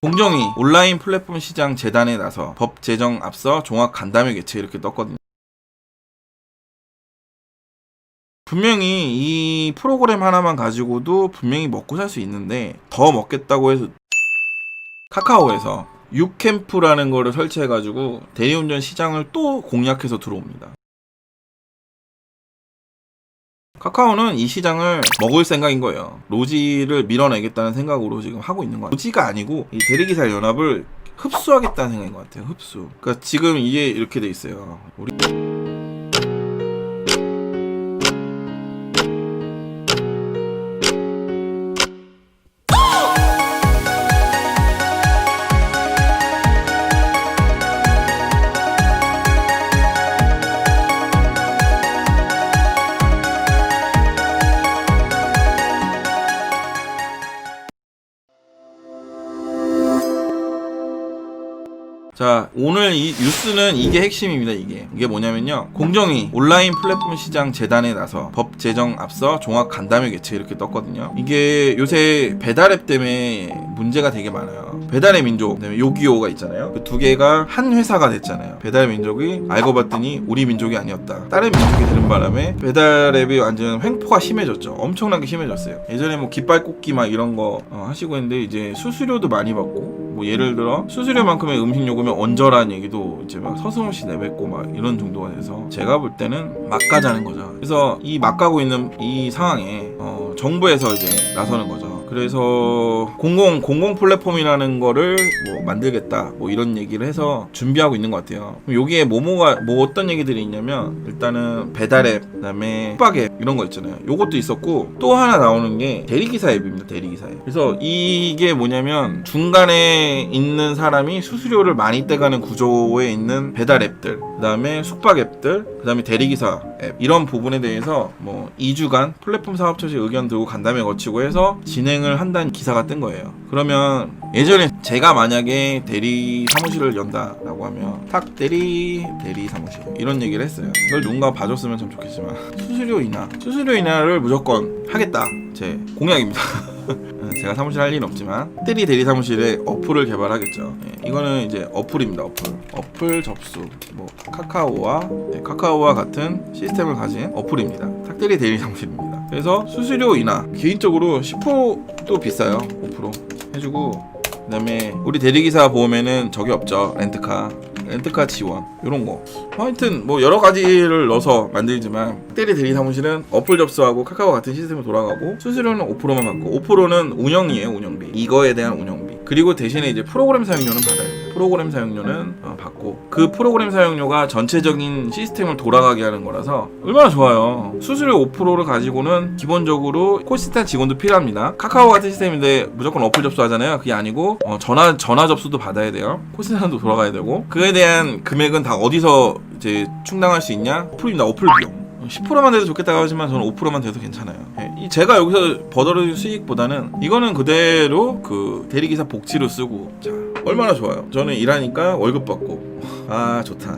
공정위 온라인 플랫폼 시장 재단에 나서 법 제정 앞서 종합 간담회 개최 이렇게 떴거든요. 분명히 이 프로그램 하나만 가지고도 분명히 먹고 살 수 있는데 더 먹겠다고 해서 카카오에서 유캠프라는 거를 설치해가지고 대리운전 시장을 또 공략해서 들어옵니다. 카카오는 이 시장을 먹을 생각인 거예요. 로지를 밀어내겠다는 생각으로 지금 하고 있는 거예요. 로지가 아니고 이 대리기사 연합을 흡수하겠다는 생각인 것 같아요. 흡수. 그러니까 지금 이게 이렇게 돼 있어요. 우리 자, 오늘 이 뉴스는 이게 핵심입니다. 이게 뭐냐면요, 공정위 온라인 플랫폼 시장 재단에 나서 법 제정 앞서 종합 간담회 개최 이렇게 떴거든요. 이게 요새 배달앱 때문에 문제가 되게 많아요. 배달의 민족, 그다음에 요기요가 있잖아요. 그 두 개가 한 회사가 됐잖아요. 배달의 민족이 알고 봤더니 우리 민족이 아니었다, 다른 민족이 되는 바람에 배달앱이 완전 횡포가 심해졌죠. 엄청나게 심해졌어요. 예전에 뭐 깃발 꽂기 막 이런 거 하시고 했는데 이제 수수료도 많이 받고, 뭐 예를 들어 수수료만큼의 음식 요금이 얹어라는 얘기도 이제 막 서슴없이 내뱉고 막 이런 정도가 돼서 제가 볼 때는 막 가자는 거죠. 그래서 이 막 가고 있는 이 상황에 정부에서 이제 나서는 거죠. 그래서 공공 플랫폼이라는 거를 뭐 만들겠다 뭐 이런 얘기를 해서 준비하고 있는 것 같아요. 여기에 뭐 어떤 얘기들이 있냐면, 일단은 배달앱, 그다음에 숙박앱 이런 거 있잖아요. 요것도 있었고, 또 하나 나오는 게 대리기사 앱입니다. 대리기사 앱. 그래서 이게 뭐냐면, 중간에 있는 사람이 수수료를 많이 떼가는 구조에 있는 배달앱들, 그다음에 숙박앱들, 그다음에 대리기사 앱, 이런 부분에 대해서 뭐 2주간 플랫폼 사업처에서 의견 들고 간담회 거치고 해서 진행을 한다는 기사가 뜬 거예요. 그러면 예전에 제가 만약에 대리 사무실을 연다라고 하면 탁 대리 사무실 이런 얘기를 했어요. 이걸 누군가 봐줬으면 참 좋겠지만, 수수료 인하를 무조건 하겠다, 제 공약입니다. 제가 사무실 할 일은 없지만 대리 사무실에 어플을 개발하겠죠. 이거는 이제 어플입니다. 어플 접수, 뭐 카카오와 같은 시스템을 가진 어플입니다. 탁대리 대리 사무실입니다. 그래서 수수료 인하, 개인적으로 10%도 비싸요. 5% 해주고, 그 다음에 우리 대리기사 보험에는 저게 없죠. 렌트카 지원 이런 거, 하여튼 뭐 여러 가지를 넣어서 만들지만, 대리 사무실은 어플 접수하고 카카오 같은 시스템으로 돌아가고, 수수료는 5%만 받고, 5%는 운영이에요. 운영비, 이거에 대한 운영비. 그리고 대신에 이제 프로그램 사용료는 받아야 돼요. 프로그램 사용료는 받고, 그 프로그램 사용료가 전체적인 시스템을 돌아가게 하는 거라서 얼마나 좋아요. 수수료 5%를 가지고는 기본적으로 콜센터 직원도 필요합니다. 카카오 같은 시스템인데 무조건 어플 접수하잖아요. 그게 아니고 전화 접수도 받아야 돼요. 콜센터도 돌아가야 되고, 그에 대한 금액은 다 어디서 이제 충당할 수 있냐? 어플입니다. 어플 비용. 10%만 돼도 좋겠다고 하지만 저는 5%만 돼도 괜찮아요. 제가 여기서 버더를 수익보다는 이거는 그대로 그 대리기사 복지로 쓰고, 자, 얼마나 좋아요. 저는 일하니까 월급 받고, 아 좋다.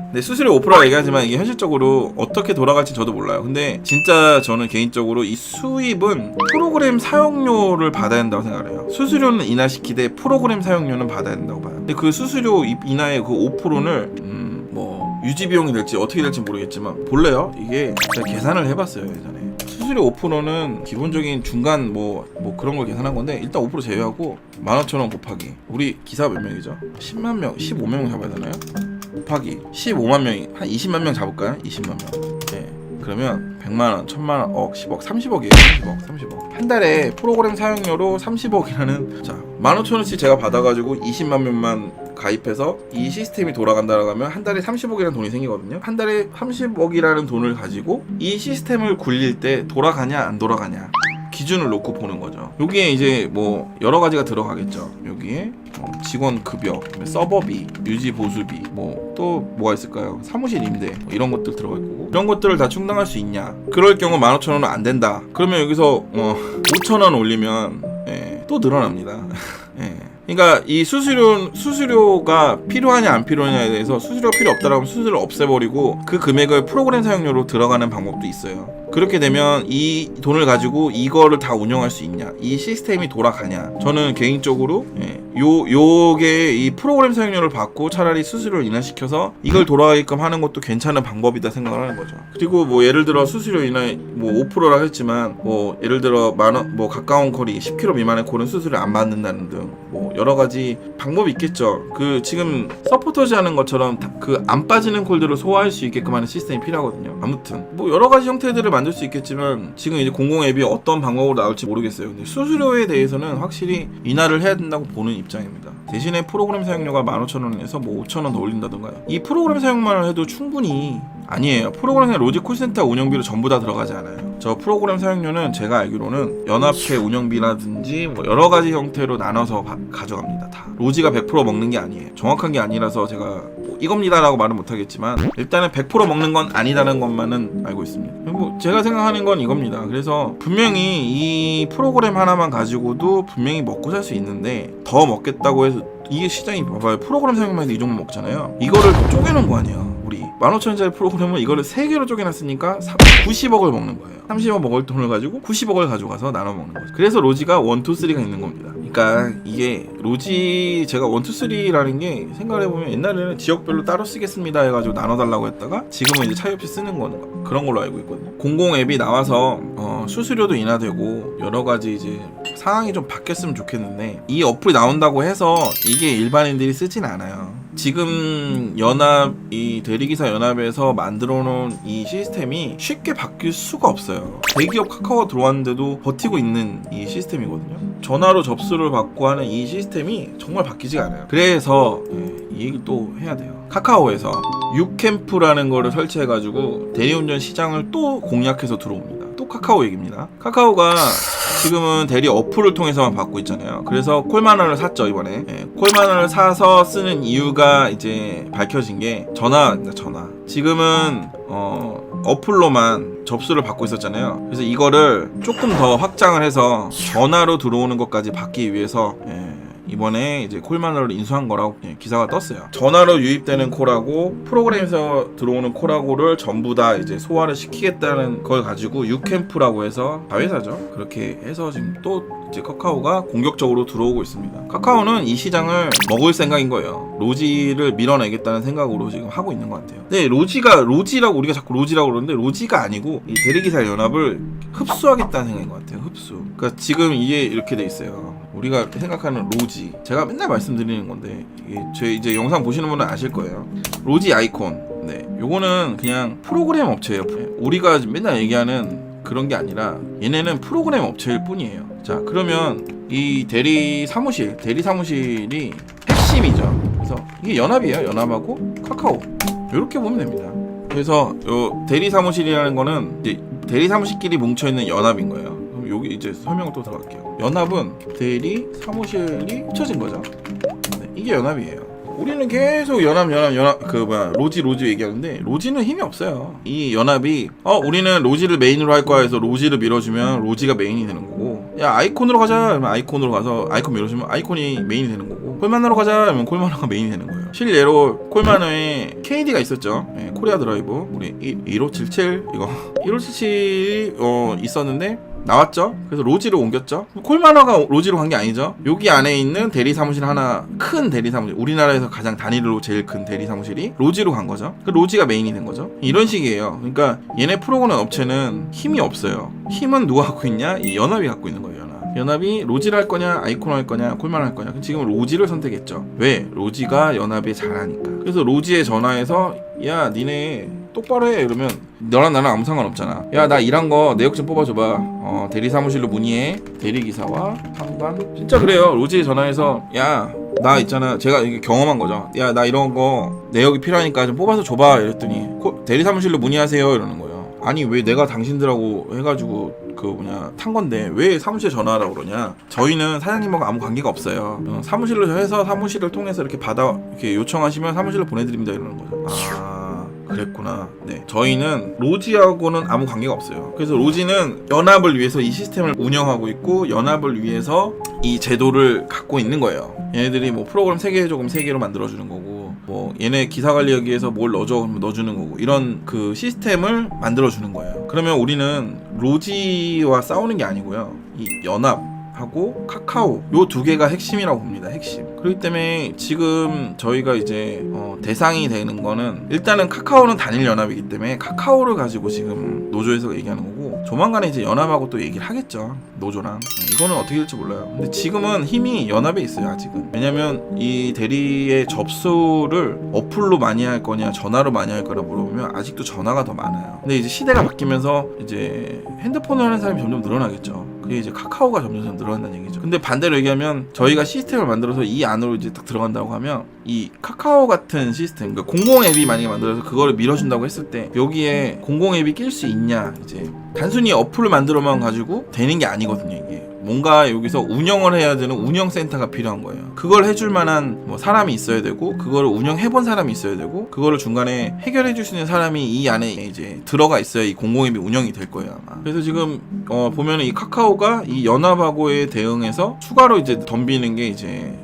근데 수수료 5%라 얘기하지만 이게 현실적으로 어떻게 돌아갈지 저도 몰라요. 근데 진짜 저는 개인적으로 이 수입은 프로그램 사용료를 받아야 된다고 생각을 해요. 수수료는 인하시키되 프로그램 사용료는 받아야 된다고 봐요. 근데 그 수수료 인하의 그 5%를 뭐 유지 비용이 될지 어떻게 될지 모르겠지만, 볼래요? 이게 제가 계산을 해봤어요. 예전에 수수료 5%는 기본적인 중간 뭐 그런 걸 계산한 건데, 일단 5% 제외하고 15,000원 곱하기, 우리 기사 몇 명이죠? 10만 명, 15명 잡아야 되나요? 곱하기 15만 명이 한 20만 명 잡을까요? 20만 명. 네. 그러면 100만원, 1000만원, 억, 10억, 30억이에요. 30억. 한 달에 프로그램 사용료로 30억이라는, 자, 15,000원씩 제가 받아가지고 20만 명만 가입해서 이 시스템이 돌아간다라고 하면 한 달에 30억이라는 돈이 생기거든요. 한 달에 30억이라는 돈을 가지고 이 시스템을 굴릴 때 돌아가냐 안 돌아가냐 기준을 놓고 보는 거죠. 여기에 이제 뭐 여러 가지가 들어가겠죠. 여기에 직원 급여, 서버비, 유지 보수비, 뭐 또 뭐가 있을까요? 사무실 임대, 뭐 이런 것들 들어갈 거고, 이런 것들을 다 충당할 수 있냐? 그럴 경우 15,000원은 안 된다. 그러면 여기서 5,000원 올리면 또 늘어납니다. 그러니까 이 수수료가 필요하냐 안 필요하냐에 대해서, 수수료가 필요 없다라면 수수료를 없애버리고 그 금액을 프로그램 사용료로 들어가는 방법도 있어요. 그렇게 되면 이 돈을 가지고 이거를 다 운영할 수 있냐, 이 시스템이 돌아가냐. 저는 개인적으로 요게 이 프로그램 사용료를 받고 차라리 수수료를 인하시켜서 이걸 돌아가게끔 하는 것도 괜찮은 방법이다 생각을 하는 거죠. 그리고 뭐 예를 들어 수수료 인하 뭐 5%라 했지만 뭐 예를 들어 만원 뭐 가까운 거리 10km 미만의 콜은 수수료 안 받는다는 등 뭐 여러 가지 방법이 있겠죠. 그 지금 서포터즈 하는 것처럼 그 안 빠지는 콜들을 소화할 수 있게끔 하는 시스템이 필요하거든요. 아무튼 뭐 여러 가지 형태들을 만들 수 있겠지만 지금 이제 공공 앱이 어떤 방법으로 나올지 모르겠어요. 근데 수수료에 대해서는 확실히 인하를 해야 된다고 보는 입장입니다. 대신에 프로그램 사용료가 15,000원에서 뭐 5,000원 더 올린다던가요. 이 프로그램 사용만 해도 충분히 아니에요. 프로그램 로직 콜센터 운영비로 전부 다 들어가지 않아요. 저 프로그램 사용료는 제가 알기로는 연합회 운영비라든지 뭐 여러 가지 형태로 나눠서 가져갑니다. 다 로지가 100% 먹는 게 아니에요. 정확한 게 아니라서 제가 뭐 이겁니다라고 말은 못하겠지만 일단은 100% 먹는 건 아니다는 것만은 알고 있습니다. 뭐 제가 생각하는 건 이겁니다. 그래서 분명히 이 프로그램 하나만 가지고도 분명히 먹고 살 수 있는데 더 먹겠다고 해서 이게 시장이 봐봐요. 프로그램 사용만 해도 이 정도 먹잖아요. 이거를 쪼개놓은 거 아니에요. 우리 15,000원짜리 프로그램을 이거를 3개로 쪼개놨으니까 90억을 먹는 거예요. 30억 먹을 돈을 가지고 90억을 가져가서 나눠 먹는 거죠. 그래서 로지가 1, 2, 3가 있는 겁니다. 그러니까 이게 로지 제가 1, 2, 3라는 게 생각해보면 옛날에는 지역별로 따로 쓰겠습니다 해가지고 나눠달라고 했다가 지금은 이제 차이 없이 쓰는 거는 그런 걸로 알고 있거든요. 공공 앱이 나와서 수수료도 인하되고 여러 가지 이제 상황이 좀 바뀌었으면 좋겠는데 이 어플이 나온다고 해서 이게 일반인들이 쓰진 않아요. 지금 연합 이 대리기사 연합에서 만들어 놓은 이 시스템이 쉽게 바뀔 수가 없어요. 대기업 카카오가 들어왔는데도 버티고 있는 이 시스템이거든요. 전화로 접수를 받고 하는 이 시스템이 정말 바뀌지가 않아요. 그래서 이 얘기를 또 해야 돼요. 카카오에서 유캠프라는 거를 설치해가지고 대리운전 시장을 또 공략해서 들어옵니다. 또 카카오 얘기입니다. 카카오가 지금은 대리 어플을 통해서만 받고 있잖아요. 그래서 콜만원을 샀죠 이번에. 콜만원을 사서 쓰는 이유가 이제 밝혀진 게 전화. 지금은 어플로만 접수를 받고 있었잖아요. 그래서 이거를 조금 더 확장을 해서 전화로 들어오는 것까지 받기 위해서 이번에 이제 콜만원을 인수한 거라고 기사가 떴어요. 전화로 유입되는 콜하고 프로그램에서 들어오는 콜하고를 전부 다 이제 소화를 시키겠다는 걸 가지고 유캠프라고 해서 자회사죠. 그렇게 해서 지금 또 이제 카카오가 공격적으로 들어오고 있습니다. 카카오는 이 시장을 먹을 생각인 거예요. 로지를 밀어내겠다는 생각으로 지금 하고 있는 것 같아요. 근데 로지라고 우리가 자꾸 로지라고 그러는데 로지가 아니고 이 대리기사 연합을 흡수하겠다는 생각인 것 같아요. 흡수. 그러니까 지금 이게 이렇게 돼 있어요. 우리가 생각하는 로지, 제가 맨날 말씀드리는 건데 이게 제 이제 영상 보시는 분은 아실 거예요. 로지 아이콘. 네, 요거는 그냥 프로그램 업체예요. 우리가 맨날 얘기하는 그런 게 아니라 얘네는 프로그램 업체일 뿐이에요. 자, 그러면 이 대리 사무실이 핵심이죠. 그래서 이게 연합이에요. 연합하고 카카오 이렇게 보면 됩니다. 그래서 요 대리 사무실이라는 거는 이제 대리 사무실끼리 뭉쳐 있는 연합인 거예요. 그럼 여기 이제 설명을 또 들어갈게요. 연합은 대리 사무실이 합쳐진 거죠. 네, 이게 연합이에요. 우리는 계속 연합 로지 얘기하는데 로지는 힘이 없어요. 이 연합이 우리는 로지를 메인으로 할 거야 해서 로지를 밀어주면 로지가 메인이 되는 거고, 야 아이콘으로 가자 그러면 아이콘으로 가서 아이콘 밀어주면 아이콘이 메인이 되는 거고, 콜만으로 가자 하면 콜만으가 메인이 되는 거예요. 실례로 콜만어에 KD가 있었죠. 코리아 드라이브 우리 1577 이거 1577이 있었는데 나왔죠. 그래서 로지로 옮겼죠. 콜만어가 로지로 간 게 아니죠. 여기 안에 있는 대리 사무실 하나, 큰 대리 사무실, 우리나라에서 가장 단위로 제일 큰 대리 사무실이 로지로 간 거죠. 그 로지가 메인이 된 거죠. 이런 식이에요. 그러니까 얘네 프로그램 업체는 힘이 없어요. 힘은 누가 갖고 있냐? 이 연합이 갖고 있는 거예요. 연합이 로지를 할 거냐, 아이콘 할 거냐, 콜만 할 거냐. 지금 로지를 선택했죠. 왜? 로지가 연합에 잘하니까. 그래서 로지에 전화해서 야 니네 똑바로 해 이러면 너랑 나랑 아무 상관없잖아. 야 나 일한 거 내역 좀 뽑아줘봐. 대리 사무실로 문의해. 대리기사와 상관. 진짜 그래요. 로지에 전화해서 야 나 있잖아, 제가 이게 경험한 거죠. 야 나 이런 거 내역이 필요하니까 좀 뽑아서 줘봐 이랬더니 대리 사무실로 문의하세요 이러는 거예요. 아니 왜 내가 당신들하고 해가지고 탄 건데 왜 사무실에 전화하라고 그러냐. 저희는 사장님하고 아무 관계가 없어요. 사무실로 해서 사무실을 통해서 이렇게 이렇게 요청하시면 사무실로 보내드립니다 이러는 거죠. 아 그랬구나. 네, 저희는 로지하고는 아무 관계가 없어요. 그래서 로지는 연합을 위해서 이 시스템을 운영하고 있고 연합을 위해서 이 제도를 갖고 있는 거예요. 얘네들이 뭐 프로그램 3개 해줘 그럼 3개로 만들어주는 거고, 뭐 얘네 기사 관리하기 위해서 뭘 넣어줘 그러면 넣어주는 거고, 이런 그 시스템을 만들어주는 거예요. 그러면 우리는 로지와 싸우는 게 아니고요, 이 연합 하고 카카오 요 두 개가 핵심이라고 봅니다. 핵심. 그렇기 때문에 지금 저희가 이제 대상이 되는 거는 일단은 카카오는 단일 연합이기 때문에 카카오를 가지고 지금 노조에서 얘기하는 거고 조만간에 이제 연합하고 또 얘기를 하겠죠. 노조랑. 이거는 어떻게 될지 몰라요. 근데 지금은 힘이 연합에 있어요. 아직은. 왜냐면 이 대리의 접수를 어플로 많이 할 거냐 전화로 많이 할 거라 물어보면 아직도 전화가 더 많아요. 근데 이제 시대가 바뀌면서 이제 핸드폰을 하는 사람이 점점 늘어나겠죠. 그게 이제 카카오가 점점 늘어난다는 얘기죠. 근데 반대로 얘기하면 저희가 시스템을 만들어서 이 안으로 이제 딱 들어간다고 하면 이 카카오 같은 시스템, 그러니까 공공 앱이 만약에 만들어서 그거를 밀어준다고 했을 때 여기에 공공 앱이 낄 수 있냐, 이제 단순히 어플을 만들어만 가지고 되는 게 아니거든요. 이게 뭔가 여기서 운영을 해야 되는 운영센터가 필요한 거예요. 그걸 해줄 만한 뭐 사람이 있어야 되고 그거를 운영해본 사람이 있어야 되고 그거를 중간에 해결해줄 수 있는 사람이 이 안에 이제 들어가 있어야 이 공공앱이 운영이 될 거예요 아마. 그래서 지금 보면은 이 카카오가 이 연합하고에 대응해서 추가로 이제 덤비는 게 이제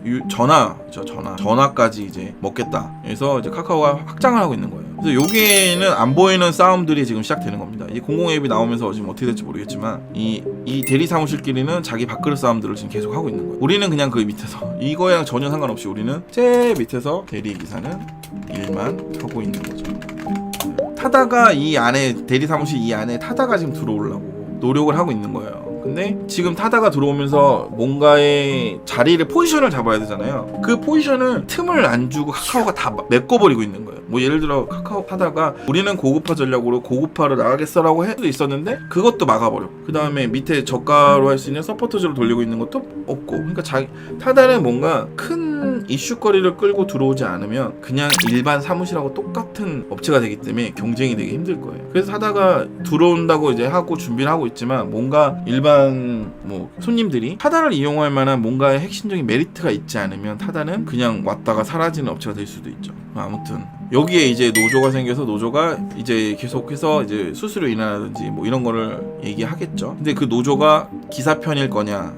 전화까지 이제 먹겠다. 그래서 이제 카카오가 확장을 하고 있는 거예요. 그래서 여기에는 안 보이는 싸움들이 지금 시작되는 겁니다. 이 공공앱이 나오면서 지금 어떻게 될지 모르겠지만 이 대리 사무실끼리는 자기 밥그릇 싸움들을 지금 계속 하고 있는 거예요. 우리는 그냥 그 밑에서 이거랑 전혀 상관없이 우리는 제일 밑에서 대리 기사는 일만 하고 있는 거죠. 타다가 이 안에 대리 사무실 이 안에 타다가 지금 들어오려고 노력을 하고 있는 거예요. 근데 지금 타다가 들어오면서 뭔가의 자리를 포지션을 잡아야 되잖아요. 그 포지션을 틈을 안 주고 카카오가 다 메꿔버리고 있는 거예요. 뭐 예를 들어 카카오 타다가 우리는 고급화 전략으로 고급화를 나가겠어라고 할 수도 있었는데 그것도 막아버려. 그 다음에 밑에 저가로 할 수 있는 서포터즈를 돌리고 있는 것도 없고. 그러니까 타다는 뭔가 큰 이슈거리를 끌고 들어오지 않으면 그냥 일반 사무실하고 똑같은 업체가 되기 때문에 경쟁이 되게 힘들 거예요. 그래서 타다가 들어온다고 이제 하고 준비를 하고 있지만 뭔가 일반 뭐 손님들이 타다를 이용할 만한 뭔가의 핵심적인 메리트가 있지 않으면 타다는 그냥 왔다가 사라지는 업체가 될 수도 있죠. 아무튼 여기에 이제 노조가 생겨서 노조가 이제 계속해서 이제 수수료 인하라든지 뭐 이런 거를 얘기하겠죠. 근데 그 노조가 기사 편일 거냐,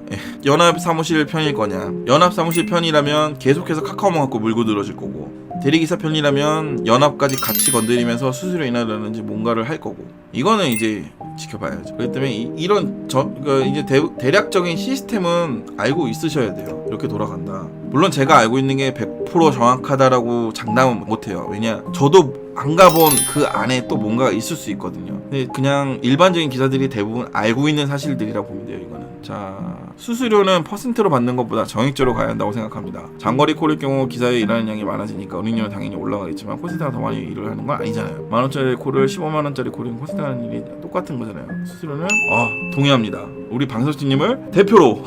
연합 사무실 편일 거냐. 연합 사무실 편이라면 계속해서 카카오만 갖고 물고 늘어질 거고, 대리기사 편이라면 연합까지 같이 건드리면서 수수료 인하라든지 뭔가를 할 거고. 이거는 이제 지켜봐야죠. 그렇기 때문에 이런 그러니까 이제 대략적인 시스템은 알고 있으셔야 돼요. 이렇게 돌아간다. 물론 제가 알고 있는 게 100% 정확하다라고 장담은 못해요. 왜냐, 저도 안 가본 그 안에 또 뭔가가 있을 수 있거든요. 근데 그냥 일반적인 기사들이 대부분 알고 있는 사실들이라고 보면 돼요. 이거는. 자, 수수료는 퍼센트로 받는 것보다 정액제로 가야 한다고 생각합니다. 장거리 콜일 경우 기사에 일하는 양이 많아지니까 운행료는 당연히 올라가겠지만 콘센트가 더 많이 일을 하는 건 아니잖아요. 10,000원짜리 콜을 150,000원짜리 콜이면 콘센트 하는 일이 똑같은 거잖아요. 수수료는 동의합니다. 우리 방석진님을 대표로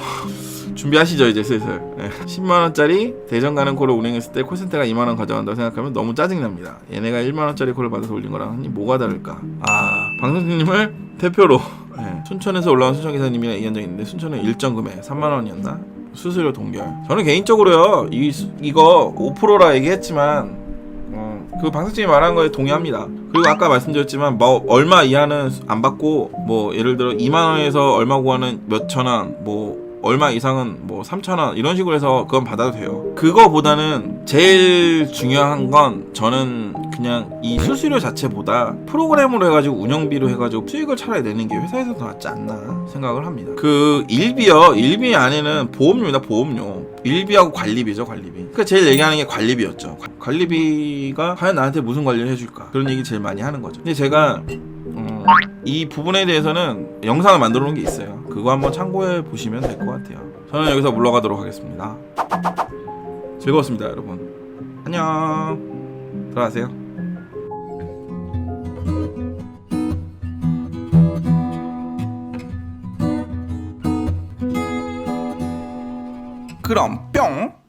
준비하시죠. 이제 슬슬. 10만원짜리 대전 가는 콜을 운행했을 때 콜센터가 2만원 가져간다고 생각하면 너무 짜증납니다. 얘네가 1만원짜리 콜을 받아서 올린 거랑 뭐가 다를까. 방송진님을 대표로 순천에서 올라온 순천기사님이랑 이현정이 있는데 순천은 일정 금액 3만원이었나? 수수료 동결. 저는 개인적으로요 이거 5%라 얘기했지만 그 방송진이 말한 거에 동의합니다. 그리고 아까 말씀드렸지만 뭐 얼마 이하는 안 받고 뭐 예를 들어 2만원에서 얼마 구하는 몇천원 뭐 얼마 이상은 뭐 3,000원 이런 식으로 해서 그건 받아도 돼요. 그거보다는 제일 중요한 건 저는 그냥 이 수수료 자체보다 프로그램으로 해가지고 운영비로 해가지고 수익을 차라리 내는 게 회사에서 더 낫지 않나 생각을 합니다. 그 일비 안에는 보험료입니다. 보험료. 일비하고 관리비죠. 관리비. 그러니까 제일 얘기하는 게 관리비였죠. 관리비가 과연 나한테 무슨 관리를 해줄까, 그런 얘기 제일 많이 하는 거죠. 근데 제가 이 부분에 대해서는 영상을 만들어 놓은 게 있어요. 그거 한번 참고해 보시면 될 것 같아요. 저는 여기서 물러가도록 하겠습니다. 즐거웠습니다, 여러분. 안녕. 들어가세요. 그럼 뿅.